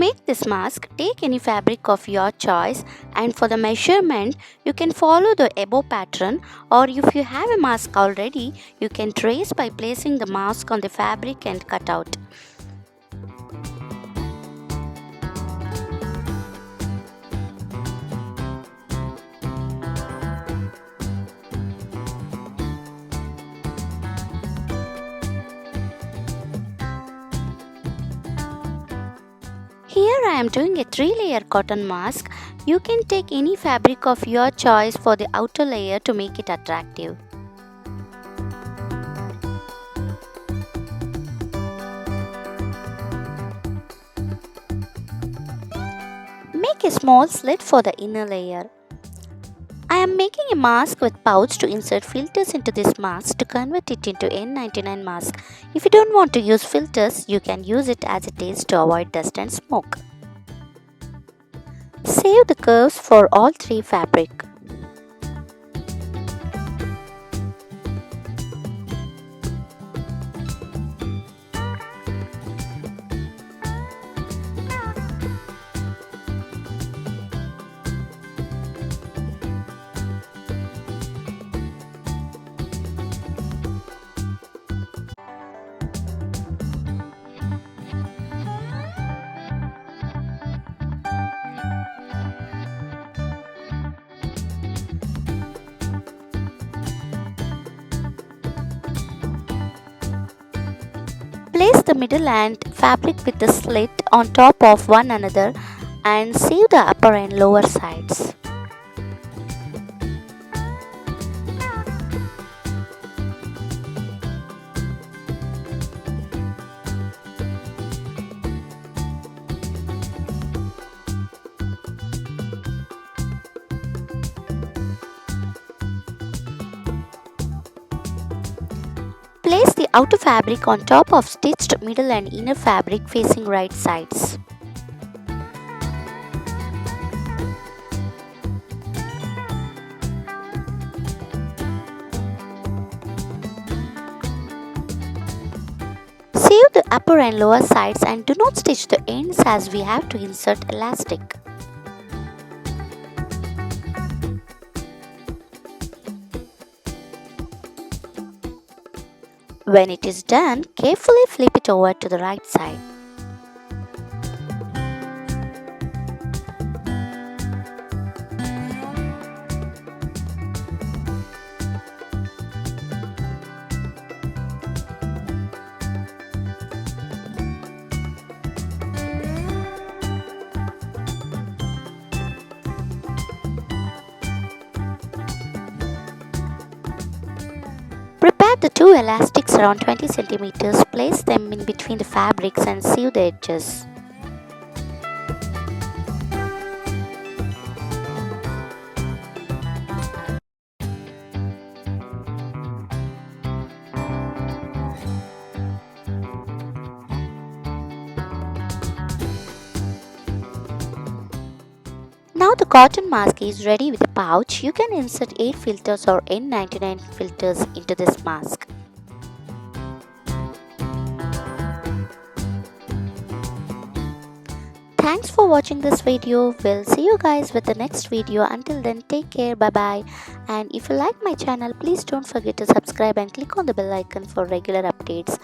make this mask, take any fabric of your choice, and for the measurement, you can follow the above pattern, or if you have a mask already, you can trace by placing the mask on the fabric and cut out. Here I am doing a 3-layer cotton mask. You can take any fabric of your choice for the outer layer to make it attractive. Make a small slit for the inner layer. I am making a mask with pouch to insert filters into this mask to convert it into N99 mask. If you don't want to use filters, you can use it as it is to avoid dust and smoke. Save the curves for all 3 fabric. Place the middle and fabric with the slit on top of one another and sew the upper and lower sides. Place the outer fabric on top of stitched middle and inner fabric facing right sides. Sew the upper and lower sides and do not stitch the ends as we have to insert elastic. When it is done, carefully flip it over to the right side. Prepare the 2 elastics around 20 cm, place them in between the fabrics and sew the edges. Now the cotton mask is ready with a pouch. You can insert 8 filters or N99 filters into this mask. Thanks for watching this video. We'll see you guys with the next video. Until then, take care. Bye bye. And if you like my channel, please don't forget to subscribe and click on the bell icon for regular updates.